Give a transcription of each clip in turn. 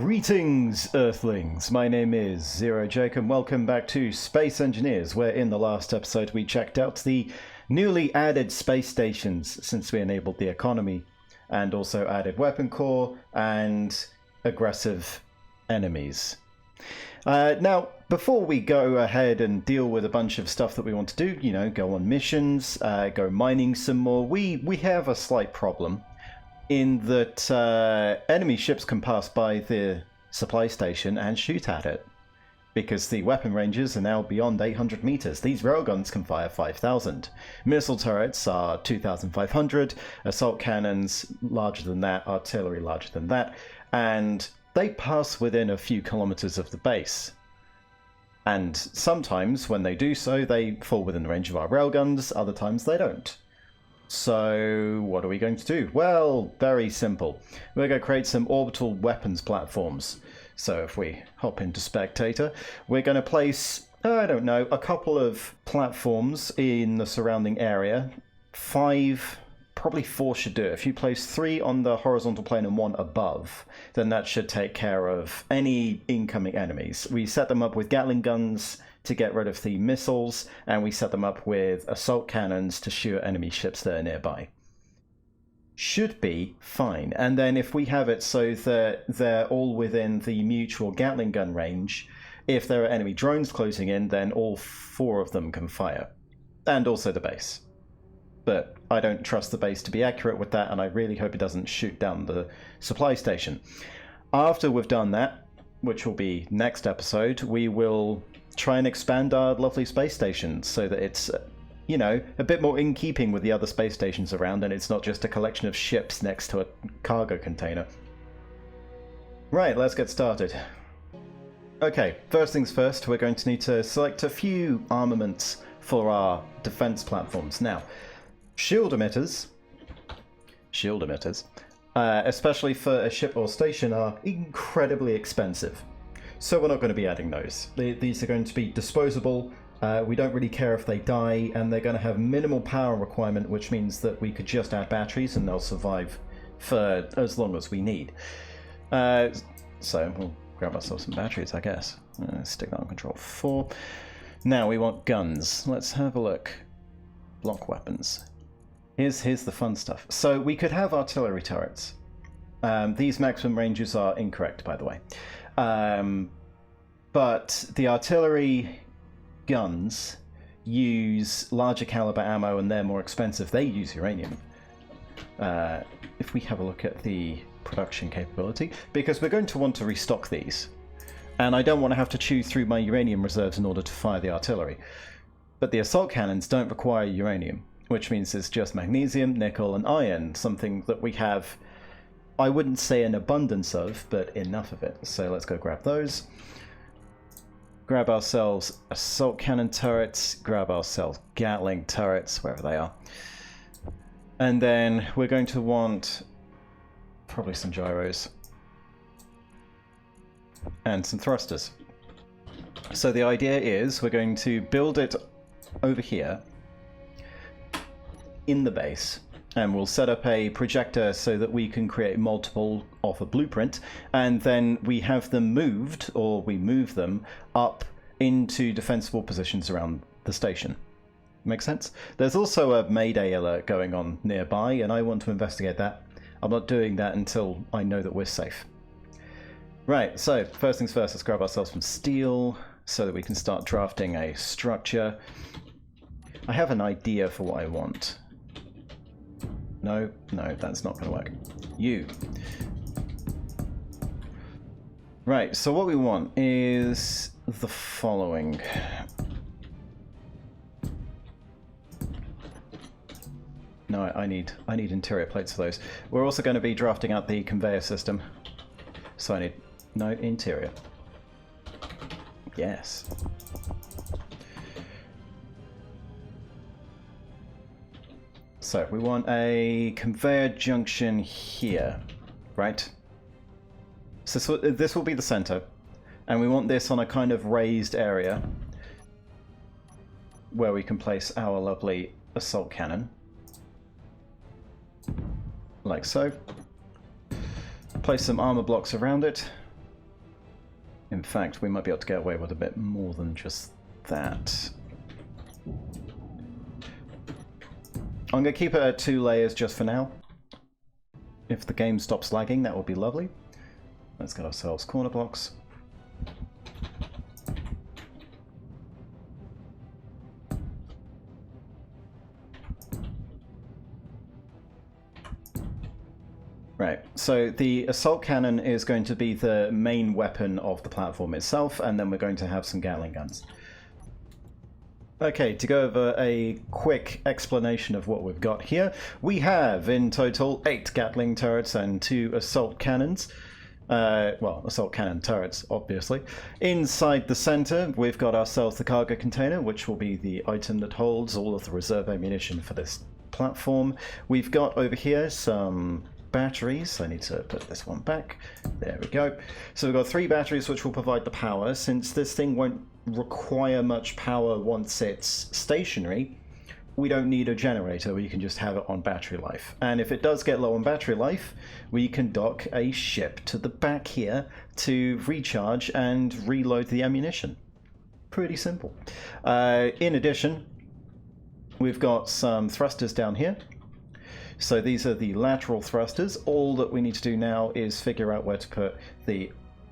Greetings, Earthlings! My name is Zero Jake, and welcome back to Space Engineers, where in the last episode we checked out the newly added space stations since we enabled the economy, and also added weapon core and aggressive enemies. Now, before we go ahead and deal with a bunch of stuff that we want to do, you know, go on missions, go mining some more, we have a slight problem. In that enemy ships can pass by the supply station and shoot at it, because the weapon ranges are now beyond 800 meters. These railguns can fire 5,000. Missile turrets are 2,500, assault cannons larger than that, artillery larger than that, and they pass within a few kilometers of the base. And sometimes, when they do so, they fall within the range of our railguns, other times they don't. So, what are we going to do? Well, very simple. We're going to create some orbital weapons platforms. So if we hop into Spectator, we're going to place, I don't know, a couple of platforms in the surrounding area. 5, probably 4 should do it. If you place 3 on the horizontal plane and 1 above, then that should take care of any incoming enemies. We set them up with Gatling guns to get rid of the missiles, and we set them up with assault cannons to shoot enemy ships that are nearby. Should be fine. And then if we have it so that they're all within the mutual Gatling gun range, if there are enemy drones closing in, then all 4 of them can fire. And also the base. But I don't trust the base to be accurate with that, and I really hope it doesn't shoot down the supply station. After we've done that, which will be next episode, we will try and expand our lovely space station so that it's, you know, a bit more in keeping with the other space stations around, and it's not just a collection of ships next to a cargo container. Right, let's get started. Okay, first things first, we're going to need to select a few armaments for our defense platforms. Now, shield emitters, especially for a ship or station, are incredibly expensive. So we're not going to be adding those. These are going to be disposable. We don't really care if they die, and they're going to have minimal power requirement, which means that we could just add batteries and they'll survive for as long as we need. So we'll grab ourselves some batteries, I guess. Stick that on control 4. Now we want guns. Let's have a look. Block weapons. Here's the fun stuff. So we could have artillery turrets. These maximum ranges are incorrect, by the way. But the artillery guns use larger caliber ammo, and they're more expensive. They use uranium. If we have a look at the production capability, because we're going to want to restock these, and I don't want to have to chew through my uranium reserves in order to fire the artillery. But the assault cannons don't require uranium, which means it's just magnesium, nickel, and iron, something that we have, I wouldn't say an abundance of, but enough of it. So let's go grab those. Grab ourselves assault cannon turrets, grab ourselves Gatling turrets, wherever they are. And then we're going to want probably some gyros. And some thrusters. So the idea is we're going to build it over here in the base. And we'll set up a projector so that we can create multiple off a blueprint, and then we have them moved, or we move them up into defensible positions around the station. Make sense? There's also a Mayday alert going on nearby, and I want to investigate that. I'm not doing that until I know that we're safe. Right, so first things first, let's grab ourselves some steel so that we can start drafting a structure. I have an idea for what I want. No, that's not going to work. You. Right, so what we want is the following. No, I need interior plates for those. We're also going to be drafting out the conveyor system. So I need no interior. Yes. So we want a conveyor junction here, right? So this will be the center, and we want this on a kind of raised area where we can place our lovely assault cannon. Like so. Place some armor blocks around it. In fact, we might be able to get away with a bit more than just that. I'm going to keep it at 2 layers just for now. If the game stops lagging, that will be lovely. Let's get ourselves corner blocks. Right, so the assault cannon is going to be the main weapon of the platform itself, and then we're going to have some Gatling guns. Okay, to go over a quick explanation of what we've got here, we have in total 8 Gatling turrets and 2 assault cannons. Well, assault cannon turrets, obviously. Inside the center, we've got ourselves the cargo container, which will be the item that holds all of the reserve ammunition for this platform. We've got over here some batteries. I need to put this one back. There we go. So we've got 3 batteries which will provide the power. Since this thing won't require much power once it's stationary, we don't need a generator. We can just have it on battery life. And if it does get low on battery life, we can dock a ship to the back here to recharge and reload the ammunition. Pretty simple. In addition, we've got some thrusters down here. So these are the lateral thrusters. All that we need to do now is figure out where to put the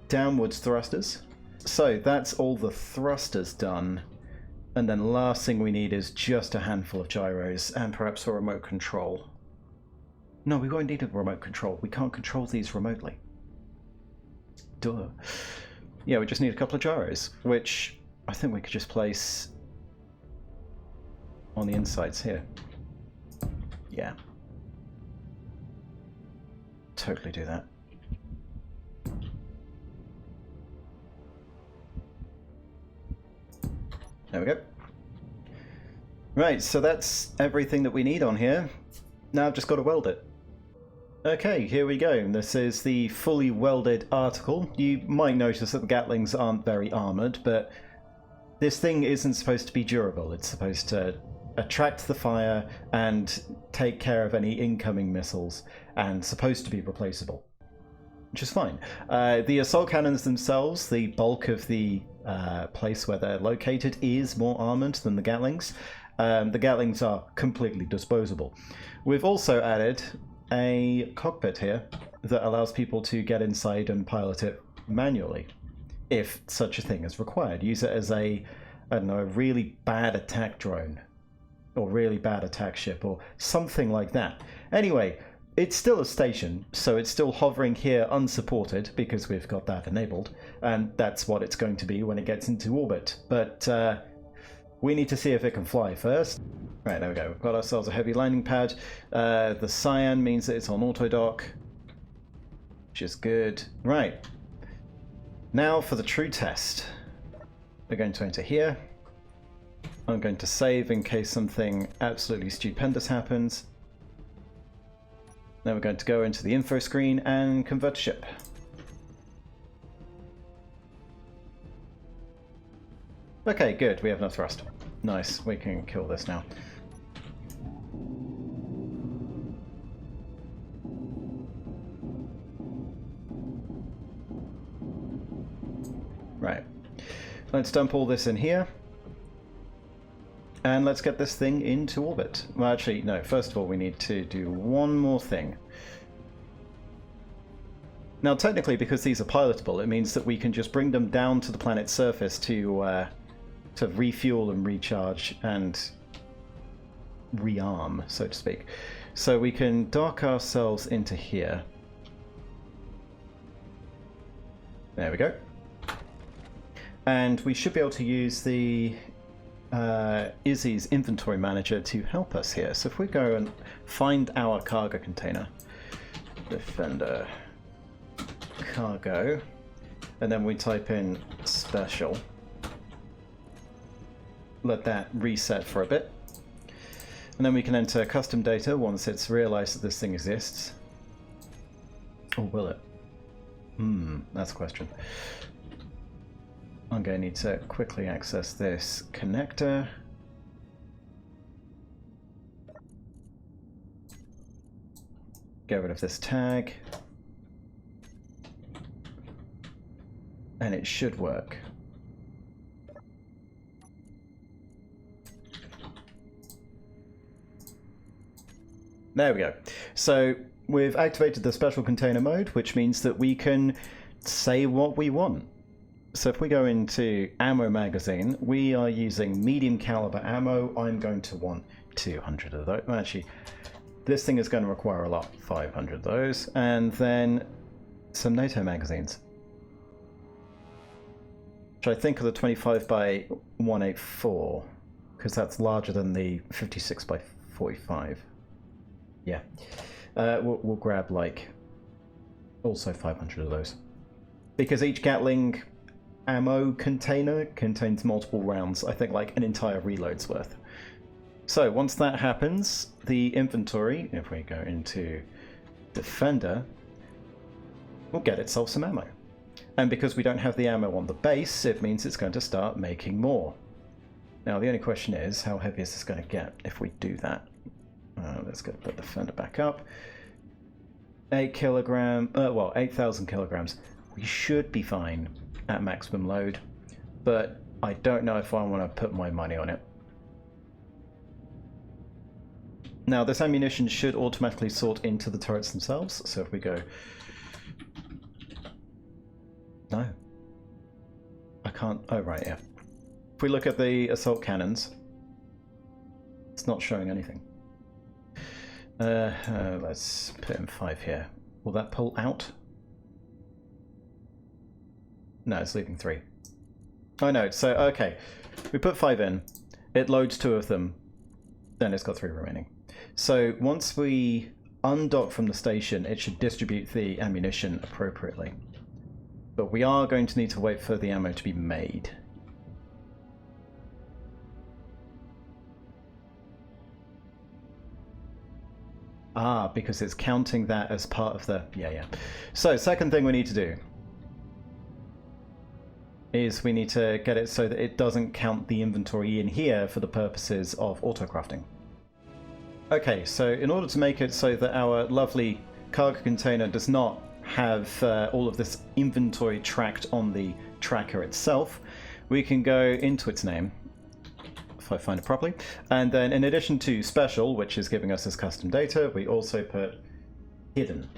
downwards thrusters. So that's all the thrusters done. And then last thing we need is just a handful of gyros and perhaps a remote control. No, we won't need a remote control. We can't control these remotely. Duh. Yeah, we just need a couple of gyros, which I think we could just place on the insides here. Yeah. Totally do that. There we go. Right, so that's everything that we need on here. Now I've just got to weld it. Okay, here we go. This is the fully welded article. You might notice that the Gatlings aren't very armoured, but this thing isn't supposed to be durable. It's supposed to attract the fire and take care of any incoming missiles, and supposed to be replaceable, which is fine. The assault cannons themselves, the bulk of the place where they're located, is more armoured than the Gatlings. The Gatlings are completely disposable. We've also added a cockpit here that allows people to get inside and pilot it manually, if such a thing is required. Use it as a, I don't know, a really bad attack drone, or really bad attack ship, or something like that. Anyway, it's still a station, so it's still hovering here unsupported, because we've got that enabled, and that's what it's going to be when it gets into orbit. But we need to see if it can fly first. Right, there we go. We've got ourselves a heavy landing pad. The cyan means that it's on autodock, which is good. Right. Now for the true test. We're going to enter here. I'm going to save in case something absolutely stupendous happens. Then we're going to go into the info screen and convert to ship. Okay, good. We have no thrust. Nice. We can kill this now. Right. Let's dump all this in here. And let's get this thing into orbit. Well, actually, no. First of all, we need to do one more thing. Now, technically, because these are pilotable, it means that we can just bring them down to the planet's surface to refuel and recharge and rearm, so to speak. So we can dock ourselves into here. There we go. And we should be able to use the Izzy's inventory manager to help us here. So if we go and find our cargo container, Defender cargo, and then we type in special, let that reset for a bit, and then we can enter custom data once it's realized that this thing exists. Or will it? That's a question. I'm going to need to quickly access this connector. Get rid of this tag. And it should work. There we go. So we've activated the special container mode, which means that we can say what we want. So if we go into ammo magazine, we are using medium caliber ammo. I'm going to want 200 of those. Actually, this thing is going to require a lot, 500 of those. And then some NATO magazines, which I think are the 25 by 184, because that's larger than the 56 by 45. Yeah, we'll grab like also 500 of those, because each Gatling ammo container contains multiple rounds. I think like an entire reload's worth. So once that happens, the inventory, if we go into Defender, will get itself some ammo. And because we don't have the ammo on the base, it means it's going to start making more. Now the only question is, how heavy is this going to get if we do that? Let's go put the Defender back up. 8 kilogram, well, 8,000 kilograms. We should be fine at maximum load, but I don't know if I want to put my money on it. Now this ammunition should automatically sort into the turrets themselves, so if we go... No. I can't... Oh, right, yeah. If we look at the assault cannons, it's not showing anything. Let's put in 5 here. Will that pull out? No, it's leaving 3. Oh no, so, okay. We put 5 in, it loads 2 of them, then it's got 3 remaining. So once we undock from the station, it should distribute the ammunition appropriately. But we are going to need to wait for the ammo to be made. Ah, because it's counting that as part of the... Yeah. So, second thing we need to do is we need to get it so that it doesn't count the inventory in here for the purposes of auto-crafting. Okay, so in order to make it so that our lovely cargo container does not have all of this inventory tracked on the tracker itself, we can go into its name, if I find it properly, and then in addition to special, which is giving us this custom data, we also put hidden.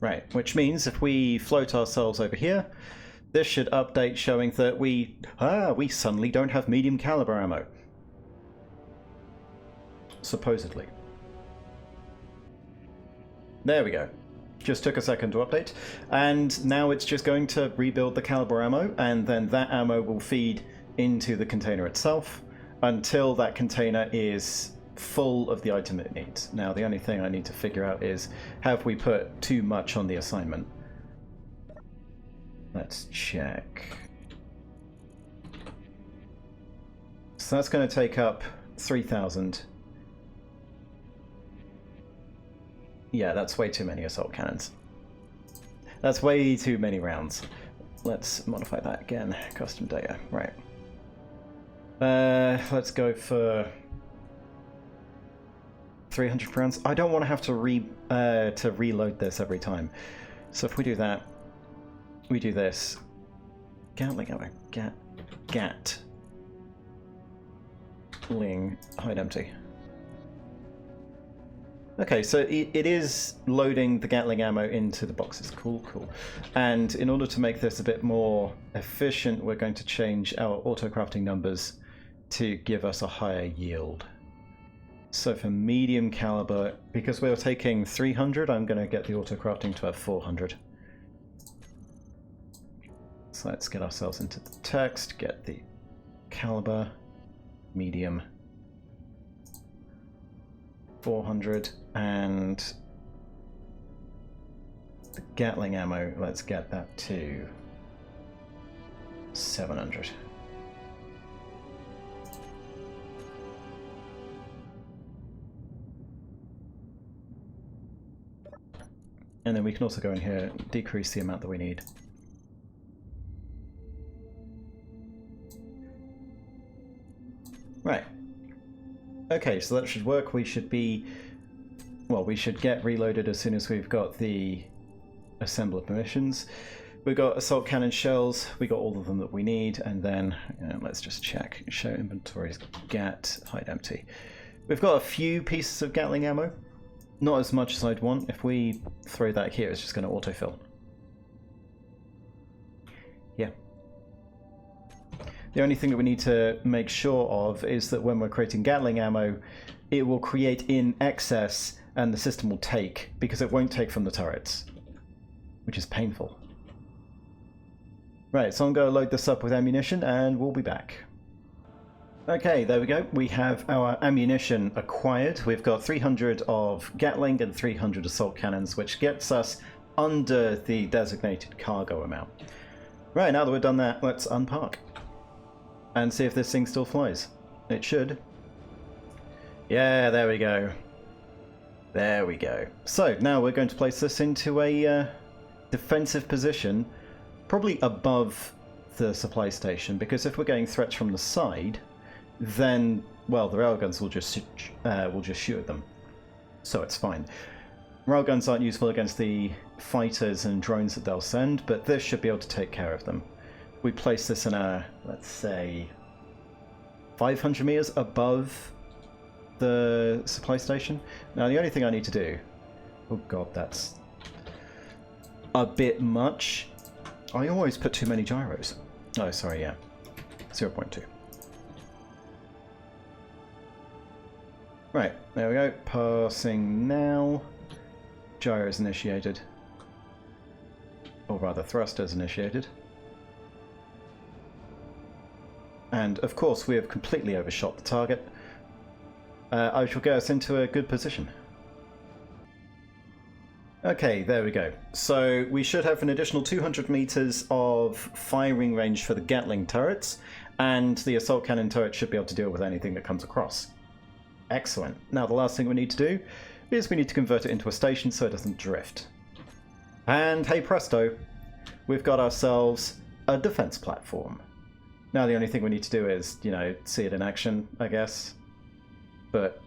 Right, which means if we float ourselves over here, this should update showing that we suddenly don't have medium caliber ammo. Supposedly. There we go. Just took a second to update, and now it's just going to rebuild the caliber ammo, and then that ammo will feed into the container itself until that container is full of the item it needs. Now the only thing I need to figure out is, have we put too much on the assignment? Let's check. So that's going to take up 3,000. Yeah, that's way too many assault cannons. That's way too many rounds. Let's modify that again. Custom data. Right. Let's go for 300 rounds. I don't want to have to reload this every time. So if we do that, we do this. Gatling ammo. Gatling. Hide empty. Okay, so it is loading the Gatling ammo into the boxes. Cool. And in order to make this a bit more efficient, we're going to change our auto-crafting numbers to give us a higher yield. So for medium caliber, because we're taking 300, I'm going to get the auto-crafting to have 400. So let's get ourselves into the text, get the caliber, medium, 400, and the Gatling ammo, let's get that to 700. And then we can also go in here and decrease the amount that we need. Right. Okay, so that should work. We should be... Well, we should get reloaded as soon as we've got the assembler permissions. We've got assault cannon shells, we got all of them that we need, and then let's just check. Show inventories, GAT, hide empty. We've got a few pieces of Gatling ammo, not as much as I'd want. If we throw that here, it's just going to autofill. Yeah. The only thing that we need to make sure of is that when we're creating Gatling ammo, it will create in excess and the system will take, because it won't take from the turrets, which is painful. Right, so I'm going to load this up with ammunition and we'll be back. Okay, there we go. We have our ammunition acquired. We've got 300 of Gatling and 300 assault cannons, which gets us under the designated cargo amount. Right, now that we've done that, let's unpark and see if this thing still flies. It should. Yeah, there we go. There we go. So now we're going to place this into a defensive position, probably above the supply station, because if we're getting threats from the side, then, well, the railguns will just shoot at them. So it's fine. Railguns aren't useful against the fighters and drones that they'll send, but this should be able to take care of them. We place this in a, let's say, 500 meters above the supply station. Now the only thing I need to do... Oh god, that's a bit much. I always put too many gyros. Oh, sorry, yeah. 0.2. Right, there we go. Passing now. Gyros initiated. Or rather, thrusters initiated. And of course, we have completely overshot the target. I shall get us into a good position. Okay, there we go. So we should have an additional 200 meters of firing range for the Gatling turrets, and the assault cannon turret should be able to deal with anything that comes across. Excellent. Now the last thing we need to do is we need to convert it into a station so it doesn't drift. And hey presto, we've got ourselves a defense platform. Now the only thing we need to do is, you know, see it in action, I guess. But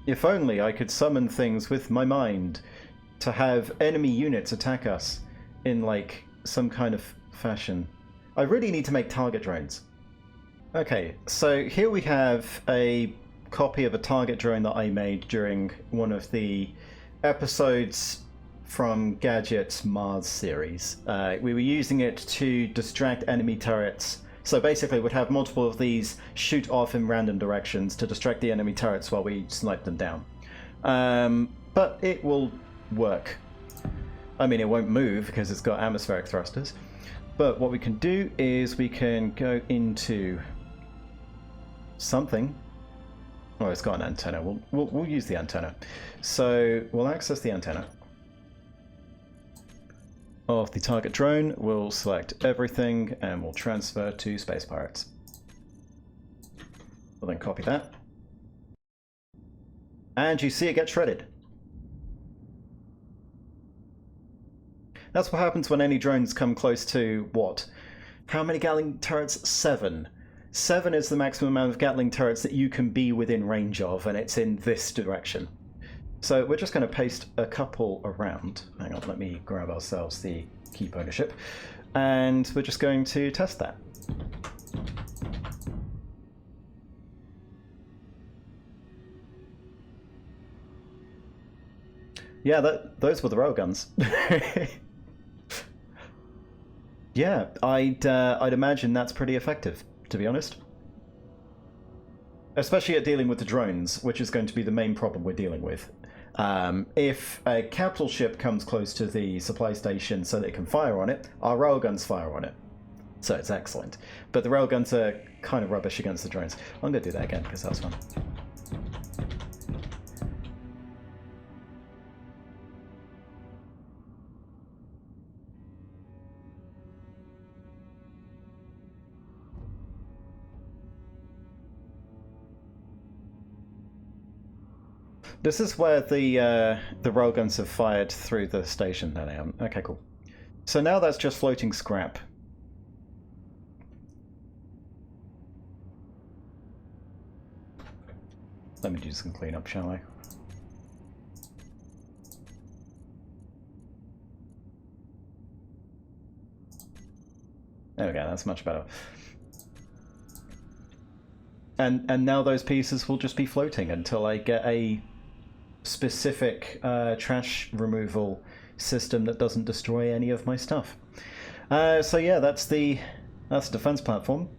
if only I could summon things with my mind to have enemy units attack us in, like, some kind of fashion. I really need to make target drones. Okay, so here we have a copy of a target drone that I made during one of the episodes from Gadget's Mars series. We were using it to distract enemy turrets. So basically we'd have multiple of these shoot off in random directions to distract the enemy turrets while we snipe them down. But it will work. I mean, it won't move because it's got atmospheric thrusters. But what we can do is we can go into something. Oh, it's got an antenna. We'll use the antenna. So we'll access the antenna of the target drone. We'll select everything and we'll transfer to Space Pirates. We'll then copy that. And you see it get shredded. That's what happens when any drones come close to what? How many Gatling turrets? 7. 7 is the maximum amount of Gatling turrets that you can be within range of, and it's in this direction. So we're just going to paste a couple around. Hang on, let me grab ourselves the keep ownership. And we're just going to test that. Yeah, those were the railguns. Yeah, I'd imagine that's pretty effective, to be honest. Especially at dealing with the drones, which is going to be the main problem we're dealing with. If a capital ship comes close to the supply station so that it can fire on it, our railguns fire on it. So it's excellent. But the railguns are kind of rubbish against the drones. I'm going to do that again, because that was fun. This is where the railguns have fired through the station. No, they haven't. Okay, cool. So now that's just floating scrap. Let me do some cleanup, shall I? There we go, that's much better. And now those pieces will just be floating until I get a specific trash removal system that doesn't destroy any of my stuff. So yeah, that's the defense platform.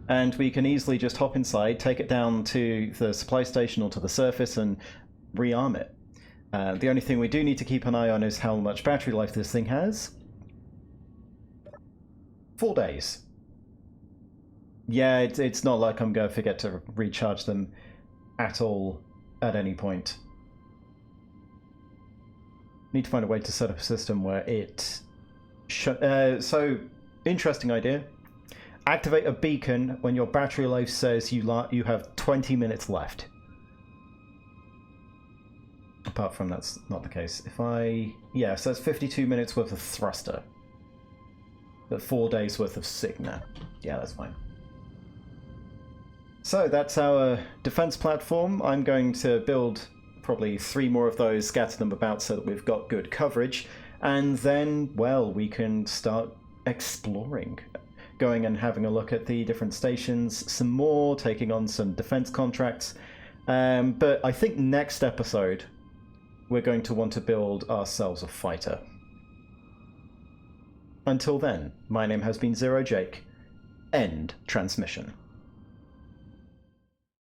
And we can easily just hop inside, take it down to the supply station or to the surface and rearm it. The only thing we do need to keep an eye on is how much battery life this thing has. 4 days. Yeah, it's not like I'm going to forget to recharge them at all at any point. Need to find a way to set up a system where it... so, interesting idea. Activate a beacon when your battery life says you have 20 minutes left. Apart from that's not the case. If I... Yeah, so that's 52 minutes worth of thruster. But 4 days worth of Signa. Yeah, that's fine. So that's our defense platform. I'm going to build probably 3 more of those, scatter them about so that we've got good coverage. And then, well, we can start exploring. Going and having a look at the different stations some more, taking on some defense contracts. But I think next episode, we're going to want to build ourselves a fighter. Until then, my name has been Zero Jake. End transmission.